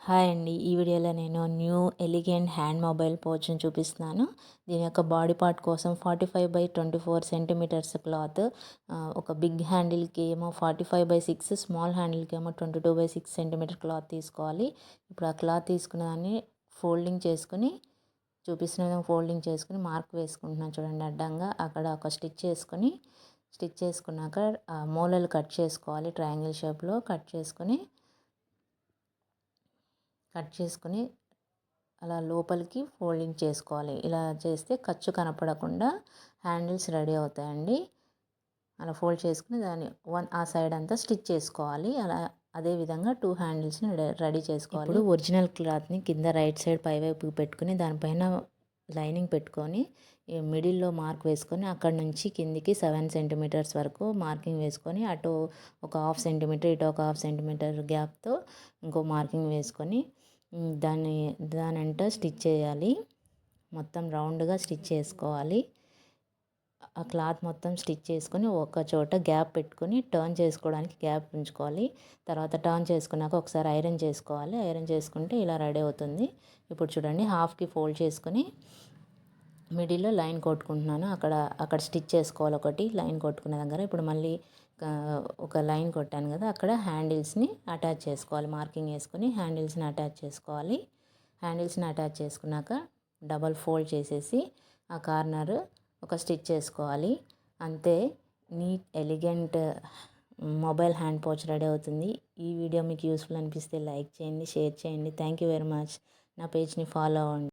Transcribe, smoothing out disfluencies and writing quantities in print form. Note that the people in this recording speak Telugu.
హాయ్ అండి. ఈ వీడియోలో నేను న్యూ ఎలిగెంట్ హ్యాండ్ మొబైల్ పౌచ్ని చూపిస్తున్నాను. దీని యొక్క బాడీ పార్ట్ కోసం 45/24 సెంటీమీటర్స్ క్లాత్, ఒక బిగ్ హ్యాండిల్కి ఏమో 45/6, స్మాల్ హ్యాండిల్కి ఏమో 22/6 సెంటీమీటర్ క్లాత్ తీసుకోవాలి. ఇప్పుడు ఆ క్లాత్ తీసుకున్న దాన్ని ఫోల్డింగ్ చేసుకుని చూపిస్తున్న విధంగా ఫోల్డింగ్ చేసుకుని మార్క్ వేసుకుంటున్నాను చూడండి. అడ్డంగా అక్కడ ఒక స్టిచ్ చేసుకున్నాక మూలలు కట్ చేసుకోవాలి. ట్రయాంగిల్ షేప్లో కట్ చేసుకుని అలా లోపలికి ఫోల్డింగ్ చేసుకోవాలి. ఇలా చేస్తే ఖర్చు కనపడకుండా హ్యాండిల్స్ రెడీ అవుతాయండి. అలా ఫోల్డ్ చేసుకుని దాన్ని ఆ సైడ్ అంతా స్టిచ్ చేసుకోవాలి. అదే విధంగా 2 హ్యాండిల్స్ని రెడీ చేసుకోవాలి. ఇప్పుడు ఒరిజినల్ క్లాత్ని కింద రైట్ సైడ్ పైవైపుకి పెట్టుకుని దానిపైన లైనింగ్ పెట్టుకొని మిడిల్లో మార్క్ వేసుకొని అక్కడ నుంచి కిందికి 7 సెంటీమీటర్స్ వరకు మార్కింగ్ వేసుకొని అటు ఒక 1/2 సెంటీమీటర్ ఇటు ఒక 1/2 సెంటీమీటర్ గ్యాప్తో ఇంకో మార్కింగ్ వేసుకొని దానంట స్టిచ్ చేయాలి. మొత్తం రౌండ్గా స్టిచ్ చేసుకోవాలి. ఆ క్లాత్ మొత్తం స్టిచ్ చేసుకొని ఒక చోట గ్యాప్ పెట్టుకొని టర్న్ చేసుకోవడానికి గ్యాప్ ఉంచుకోవాలి. తర్వాత టర్న్ చేసుకున్నాక ఒకసారి ఐరన్ చేసుకోవాలి. ఐరన్ చేసుకుంటే ఇలా రెడీ అవుతుంది. ఇప్పుడు చూడండి, హాఫ్కి ఫోల్డ్ చేసుకొని మిడిల్లో లైన్ కొట్టుకుంటున్నాను. అక్కడ స్టిచ్ చేసుకోవాలి. ఒకటి లైన్ కొట్టుకున్న దగ్గర ఇప్పుడు మళ్ళీ ఒక లైన్ కొట్టాను కదా, అక్కడ హ్యాండిల్స్ని అటాచ్ చేసుకోవాలి. మార్కింగ్ వేసుకొని హ్యాండిల్స్ని అటాచ్ చేసుకోవాలి. హ్యాండిల్స్ని అటాచ్ చేసుకున్నాక డబల్ ఫోల్డ్ చేసేసి ఆ కార్నర్ ఒక స్టిచ్ చేసుకోవాలి. అంతే, neat elegant mobile hand pouch ready అవుతుంది. ఈ వీడియో మీకు యూస్ఫుల్ అనిపిస్తే లైక్ చేయండి, షేర్ చేయండి. Thank you very much. నా పేజ్ని ఫాలో అవ్వండి.